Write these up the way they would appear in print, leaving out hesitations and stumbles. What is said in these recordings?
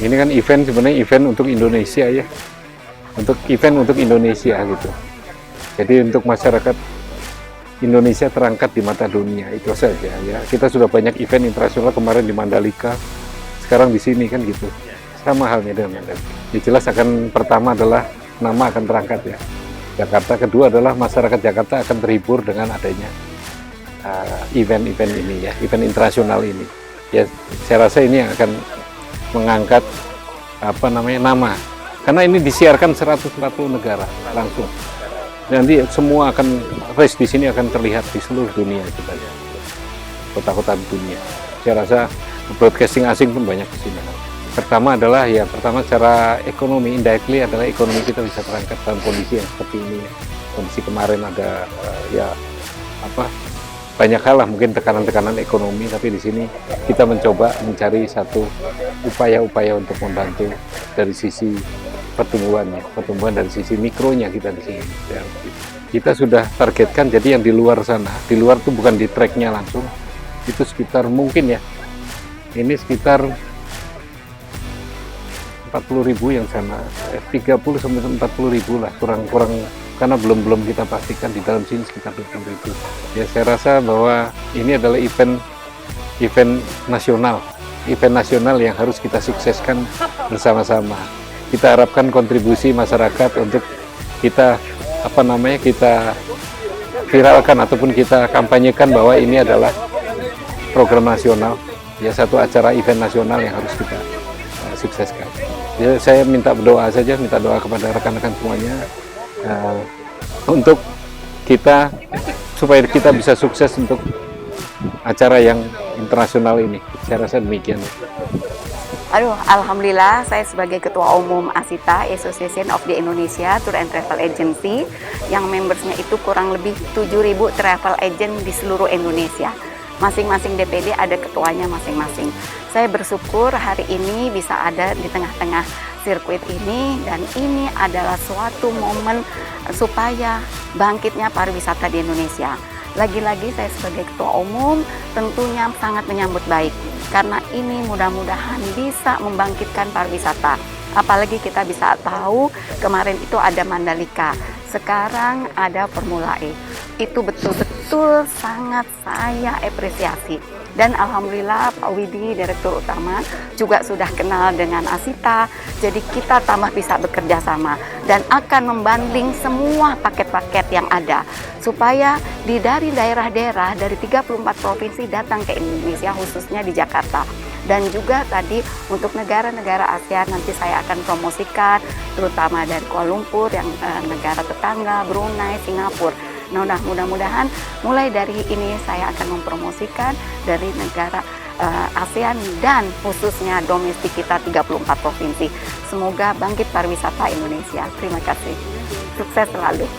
Ini kan event sebenarnya event untuk Indonesia ya, untuk event untuk Indonesia gitu. Jadi untuk masyarakat Indonesia terangkat di mata dunia, itu saja ya. Kita sudah banyak event internasional kemarin di Mandalika, sekarang di sini kan gitu. Sama halnya dengan Mandalika. Yang jelas akan pertama adalah nama akan terangkat ya, Jakarta. Kedua adalah masyarakat Jakarta akan terhibur dengan adanya event-event ini ya, event internasional ini. Ya, saya rasa ini akan mengangkat nama. Karena ini disiarkan 140 negara langsung. Nanti semua akan race di sini akan terlihat di seluruh dunia kita ya. Kota-kota dunia. Saya rasa broadcasting asing pun banyak di sini. Pertama secara ekonomi, indirectly adalah ekonomi kita bisa terangkat dalam kondisi yang seperti ini ya. Kondisi kemarin ada banyak hal lah, mungkin tekanan-tekanan ekonomi, tapi di sini kita mencoba mencari satu upaya-upaya untuk membantu dari sisi pertumbuhan dari sisi mikronya kita di sini. Ya. Kita sudah targetkan, jadi yang di luar sana, di luar itu bukan di tracknya langsung, itu sekitar mungkin ya, ini sekitar 40.000 yang sana, 30 sampai 40.000 lah, kurang karena belum kita pastikan di dalam sini sekitar 20.000. Ya saya rasa bahwa ini adalah event nasional yang harus kita sukseskan bersama-sama. Kita harapkan kontribusi masyarakat untuk kita kita viralkan ataupun kita kampanyekan bahwa ini adalah program nasional, ya satu acara event nasional yang harus kita sukseskan. Ya, saya minta doa kepada rekan-rekan semuanya untuk kita supaya kita bisa sukses untuk acara yang internasional ini. Saya rasa demikian. Alhamdulillah saya sebagai Ketua Umum ASITA, Association of the Indonesia Tour and Travel Agency, yang membersnya itu kurang lebih 7.000 travel agent di seluruh Indonesia. Masing-masing DPD ada ketuanya masing-masing. Saya bersyukur hari ini bisa ada di tengah-tengah sirkuit ini, dan ini adalah suatu momen supaya bangkitnya pariwisata di Indonesia. Lagi-lagi saya sebagai Ketua Umum tentunya sangat menyambut baik, karena ini mudah-mudahan bisa membangkitkan pariwisata. Apalagi kita bisa tahu kemarin itu ada Mandalika, sekarang ada Formula E. Itu betul-betul sangat saya apresiasi. Dan alhamdulillah Pak Widi, Direktur Utama, juga sudah kenal dengan ASITA, jadi kita tambah bisa bekerja sama dan akan membanding semua paket-paket yang ada supaya dari daerah-daerah dari 34 provinsi datang ke Indonesia, khususnya di Jakarta. Dan juga tadi untuk negara-negara ASEAN nanti saya akan promosikan, terutama dari Kuala Lumpur, yang negara tetangga, Brunei, Singapura. Nah, mudah-mudahan mulai dari ini saya akan mempromosikan dari negara ASEAN dan khususnya domestik kita 34 provinsi. Semoga bangkit pariwisata Indonesia. Terima kasih. Sukses selalu.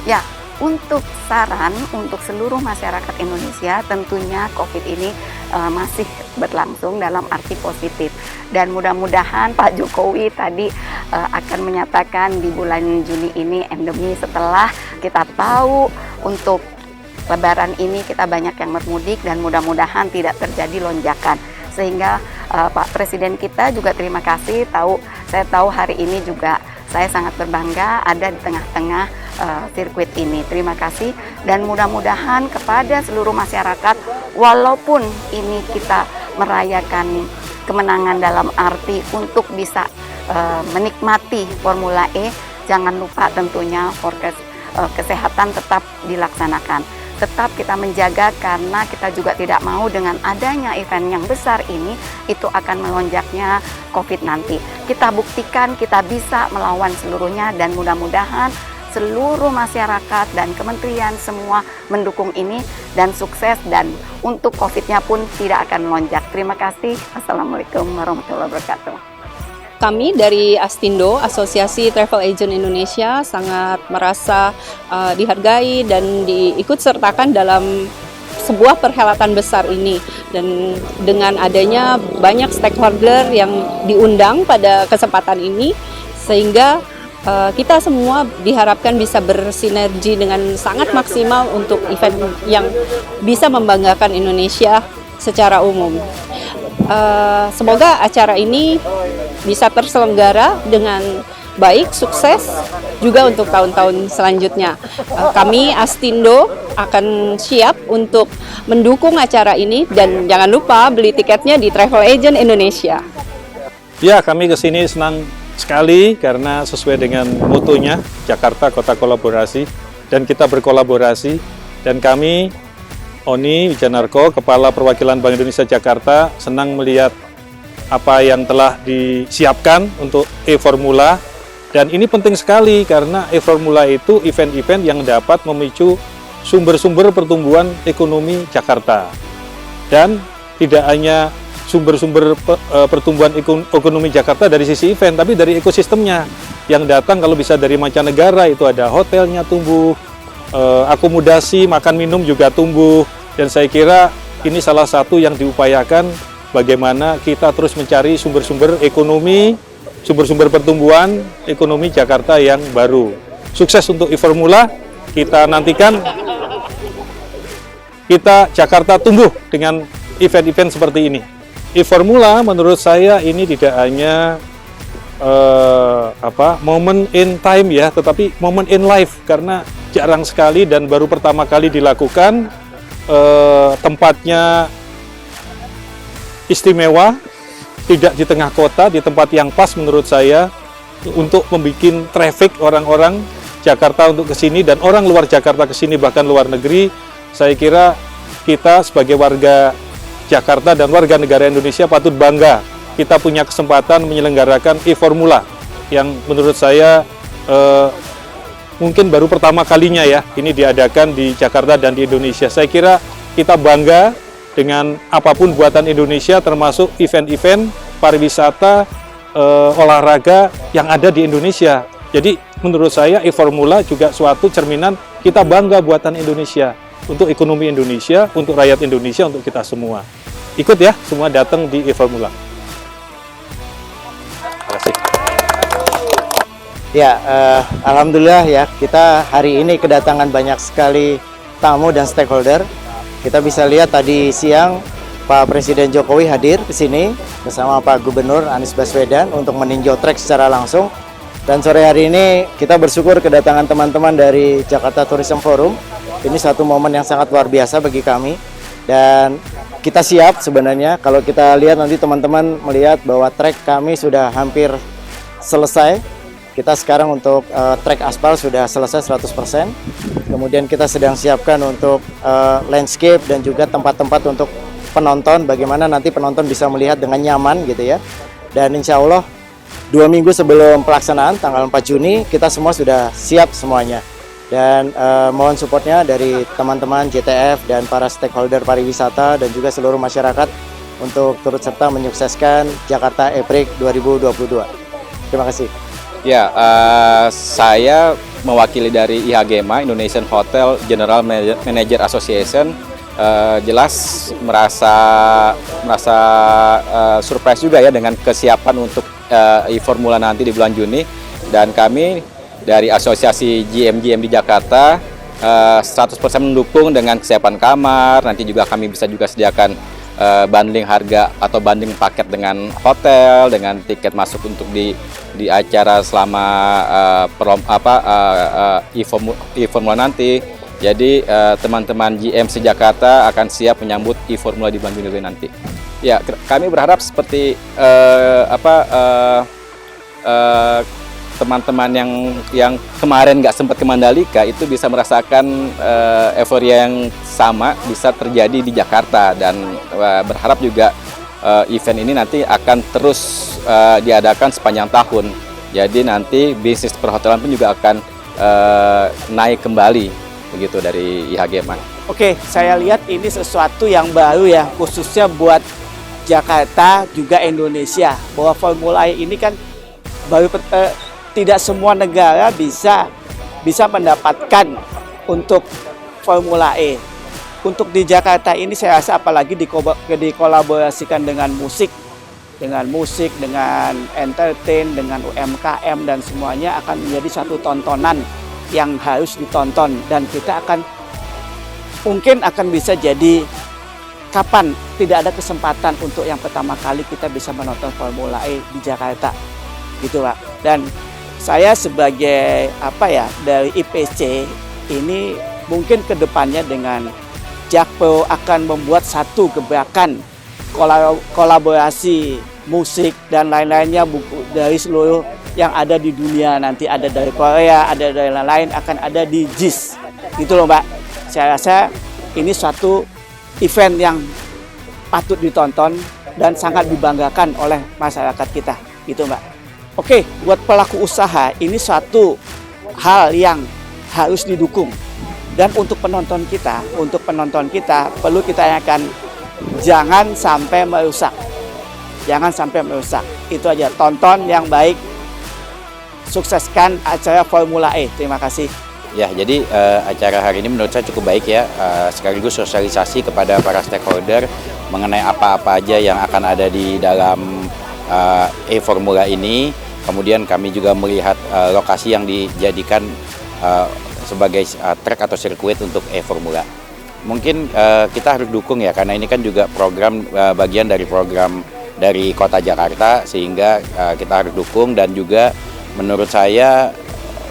Ya, untuk saran untuk seluruh masyarakat Indonesia, tentunya COVID ini masih berlangsung dalam arti positif. Dan mudah-mudahan Pak Jokowi tadi akan menyatakan di bulan Juni ini endemi, setelah kita tahu untuk Lebaran ini kita banyak yang bermudik dan mudah-mudahan tidak terjadi lonjakan. Sehingga Pak Presiden kita juga terima kasih, saya tahu hari ini juga saya sangat berbangga ada di tengah-tengah sirkuit ini. Terima kasih, dan mudah-mudahan kepada seluruh masyarakat, walaupun ini kita merayakan kemenangan dalam arti untuk bisa menikmati Formula E, jangan lupa tentunya forecast kesehatan tetap dilaksanakan. Tetap kita menjaga, karena kita juga tidak mau dengan adanya event yang besar ini itu akan melonjaknya COVID nanti. Kita buktikan kita bisa melawan seluruhnya, dan mudah-mudahan seluruh masyarakat dan kementerian semua mendukung ini dan sukses, dan untuk COVID-nya pun tidak akan melonjak. Terima kasih. Assalamualaikum warahmatullahi wabarakatuh. Kami dari Astindo, Asosiasi Travel Agent Indonesia, sangat merasa dihargai dan diikut sertakan dalam sebuah perhelatan besar ini. Dan dengan adanya banyak stakeholder yang diundang pada kesempatan ini, sehingga kita semua diharapkan bisa bersinergi dengan sangat maksimal untuk event yang bisa membanggakan Indonesia secara umum. Semoga acara ini bisa terselenggara dengan baik, sukses juga untuk tahun-tahun selanjutnya. Kami Astindo akan siap untuk mendukung acara ini dan jangan lupa beli tiketnya di Travel Agent Indonesia. Ya, kami kesini senang sekali karena sesuai dengan mutunya Jakarta Kota Kolaborasi dan kita berkolaborasi, dan kami Oni Wijanarko, Kepala Perwakilan Bank Indonesia Jakarta, senang melihat apa yang telah disiapkan untuk e-Formula. Dan ini penting sekali karena e-Formula itu event-event yang dapat memicu sumber-sumber pertumbuhan ekonomi Jakarta. Dan tidak hanya sumber-sumber pertumbuhan ekonomi Jakarta dari sisi event, tapi dari ekosistemnya yang datang. Kalau bisa dari mancanegara, itu ada hotelnya tumbuh, akomodasi, makan minum juga tumbuh. Dan saya kira ini salah satu yang diupayakan bagaimana kita terus mencari sumber-sumber ekonomi, sumber-sumber pertumbuhan ekonomi Jakarta yang baru. Sukses untuk e-Formula, kita nantikan kita Jakarta tumbuh dengan event-event seperti ini. E-Formula menurut saya ini tidak hanya moment in time ya, tetapi moment in life, karena jarang sekali dan baru pertama kali dilakukan. Tempatnya istimewa, tidak di tengah kota, di tempat yang pas menurut saya untuk membuat traffic orang-orang Jakarta untuk ke sini dan orang luar Jakarta ke sini, bahkan luar negeri. Saya kira kita sebagai warga Jakarta dan warga negara Indonesia patut bangga kita punya kesempatan menyelenggarakan e-Formula yang menurut saya mungkin baru pertama kalinya ya ini diadakan di Jakarta dan di Indonesia. Saya kira kita bangga dengan apapun buatan Indonesia, termasuk event-event pariwisata, olahraga yang ada di Indonesia. Jadi menurut saya e-Formula juga suatu cerminan kita bangga buatan Indonesia, untuk ekonomi Indonesia, untuk rakyat Indonesia, untuk kita semua. Ikut ya, semua datang di e-Formula. Terima kasih. Ya, alhamdulillah ya, kita hari ini kedatangan banyak sekali tamu dan stakeholder. Kita bisa lihat tadi siang Pak Presiden Jokowi hadir ke sini bersama Pak Gubernur Anies Baswedan untuk meninjau trek secara langsung. Dan sore hari ini kita bersyukur kedatangan teman-teman dari Jakarta Tourism Forum. Ini satu momen yang sangat luar biasa bagi kami. Dan kita siap sebenarnya, kalau kita lihat nanti teman-teman melihat bahwa trek kami sudah hampir selesai. Kita sekarang untuk trek aspal sudah selesai 100%. Kemudian kita sedang siapkan untuk landscape dan juga tempat-tempat untuk penonton, bagaimana nanti penonton bisa melihat dengan nyaman gitu ya. Dan insya Allah 2 minggu sebelum pelaksanaan tanggal 4 Juni kita semua sudah siap semuanya. Dan mohon supportnya dari teman-teman JTF dan para stakeholder pariwisata dan juga seluruh masyarakat untuk turut serta menyukseskan Jakarta E-Prix 2022. Terima kasih. Ya, saya mewakili dari IHGMA, Indonesian Hotel General Manager Association. Jelas merasa surprise juga ya dengan kesiapan untuk e-Formula nanti di bulan Juni. Dan kami dari Asosiasi GM di Jakarta 100% mendukung dengan kesiapan kamar. Nanti juga kami bisa juga sediakan bundling harga atau bundling paket dengan hotel, dengan tiket masuk untuk di acara selama e-Formula nanti. Jadi teman-teman GMC Jakarta akan siap menyambut e-Formula di bulan Juni nanti. Ya, kami berharap seperti teman-teman yang kemarin nggak sempat ke Mandalika itu bisa merasakan euforia yang sama bisa terjadi di Jakarta, dan berharap juga event ini nanti akan terus diadakan sepanjang tahun. Jadi nanti bisnis perhotelan pun juga akan naik kembali begitu dari IHGMA. Oke, saya lihat ini sesuatu yang baru ya, khususnya buat Jakarta juga Indonesia. Bahwa Formula E ini kan baru tidak semua negara bisa mendapatkan untuk Formula E. Untuk di Jakarta ini saya rasa apalagi dikolaborasikan dengan musik, dengan entertain, dengan UMKM dan semuanya akan menjadi satu tontonan yang harus ditonton, dan kita mungkin akan bisa jadi kapan tidak ada kesempatan untuk yang pertama kali kita bisa menonton Formula E di Jakarta, gitu Pak. Dan saya sebagai dari IPC ini mungkin kedepannya dengan Jakpro akan membuat satu gebrakan kolaborasi musik dan lain-lainnya dari seluruh yang ada di dunia, nanti ada dari Korea, ada dari lain-lain, akan ada di JIS, gitu loh Mbak. Saya rasa ini suatu event yang patut ditonton dan sangat dibanggakan oleh masyarakat kita, gitu Mbak. Oke, buat pelaku usaha ini suatu hal yang harus didukung. Dan untuk penonton kita perlu kita ingatkan, jangan sampai merusak. Jangan sampai merusak. Itu aja, tonton yang baik, sukseskan acara Formula E. Terima kasih. Ya, jadi acara hari ini menurut saya cukup baik ya, sekaligus sosialisasi kepada para stakeholder mengenai apa-apa aja yang akan ada di dalam e-Formula ini. Kemudian kami juga melihat lokasi yang dijadikan sebagai track atau sirkuit untuk e-Formula. Mungkin kita harus dukung ya, karena ini kan juga program bagian dari program dari Kota Jakarta, sehingga kita harus dukung. Dan juga menurut saya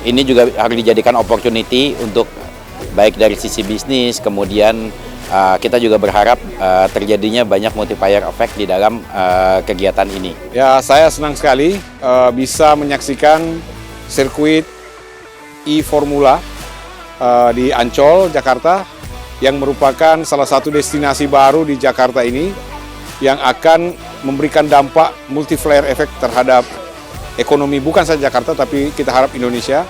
ini juga harus dijadikan opportunity untuk baik dari sisi bisnis, kemudian kita juga berharap terjadinya banyak multiplier effect di dalam kegiatan ini. Ya, saya senang sekali bisa menyaksikan sirkuit e-Formula di Ancol, Jakarta, yang merupakan salah satu destinasi baru di Jakarta ini yang akan memberikan dampak multiplier effect terhadap ekonomi bukan saja Jakarta, tapi kita harap Indonesia.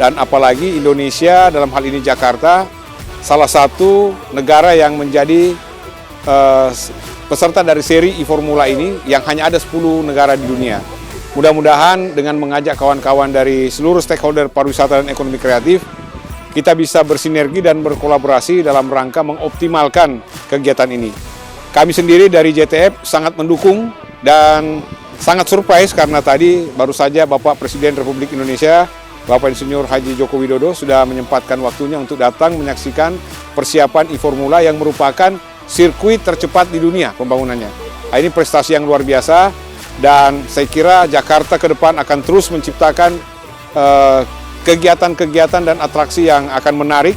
Dan apalagi Indonesia, dalam hal ini Jakarta, salah satu negara yang menjadi peserta dari seri e-Formula ini, yang hanya ada 10 negara di dunia. Mudah-mudahan dengan mengajak kawan-kawan dari seluruh stakeholder pariwisata dan ekonomi kreatif, kita bisa bersinergi dan berkolaborasi dalam rangka mengoptimalkan kegiatan ini. Kami sendiri dari JTF sangat mendukung dan sangat surprise karena tadi baru saja Bapak Presiden Republik Indonesia, Bapak Insinyur Haji Joko Widodo sudah menyempatkan waktunya untuk datang menyaksikan persiapan e-Formula yang merupakan sirkuit tercepat di dunia pembangunannya. Nah, ini prestasi yang luar biasa dan saya kira Jakarta ke depan akan terus menciptakan kegiatan-kegiatan dan atraksi yang akan menarik,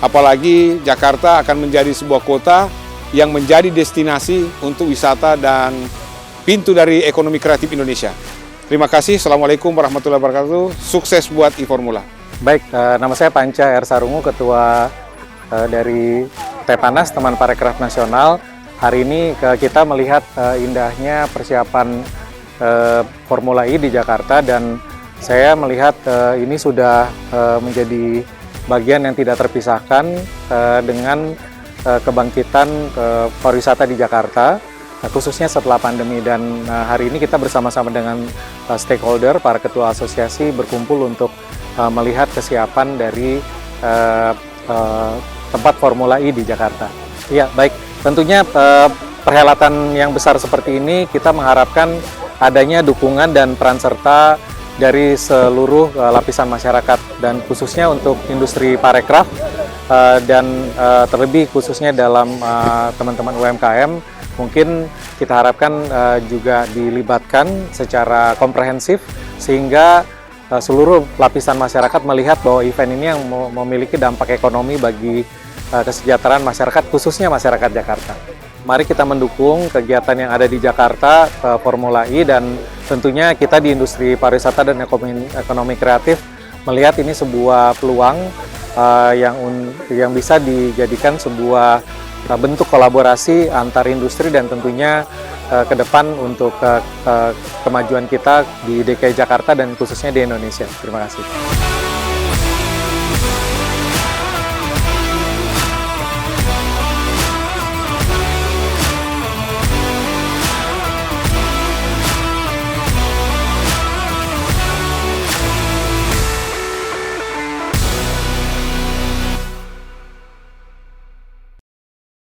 apalagi Jakarta akan menjadi sebuah kota yang menjadi destinasi untuk wisata dan pintu dari ekonomi kreatif Indonesia. Terima kasih. Assalamualaikum warahmatullahi wabarakatuh. Sukses buat e-Formula. Baik, nama saya Panca R. Sarungu, Ketua dari Tepanas, Teman Parekraf Nasional. Hari ini kita melihat indahnya persiapan Formula E di Jakarta, dan saya melihat ini sudah menjadi bagian yang tidak terpisahkan dengan kebangkitan pariwisata di Jakarta, khususnya setelah pandemi. Dan hari ini kita bersama-sama dengan stakeholder, para ketua asosiasi berkumpul untuk melihat kesiapan dari tempat Formula E di Jakarta. Iya, baik. Tentunya perhelatan yang besar seperti ini kita mengharapkan adanya dukungan dan peran serta dari seluruh lapisan masyarakat, dan khususnya untuk industri parekraf dan terlebih khususnya dalam teman-teman UMKM. Mungkin kita harapkan juga dilibatkan secara komprehensif sehingga seluruh lapisan masyarakat melihat bahwa event ini yang memiliki dampak ekonomi bagi kesejahteraan masyarakat, khususnya masyarakat Jakarta. Mari kita mendukung kegiatan yang ada di Jakarta, Formula E, dan tentunya kita di industri pariwisata dan ekonomi kreatif melihat ini sebuah peluang yang bisa dijadikan sebuah bentuk kolaborasi antar industri dan tentunya ke depan untuk kemajuan kita di DKI Jakarta dan khususnya di Indonesia. Terima kasih.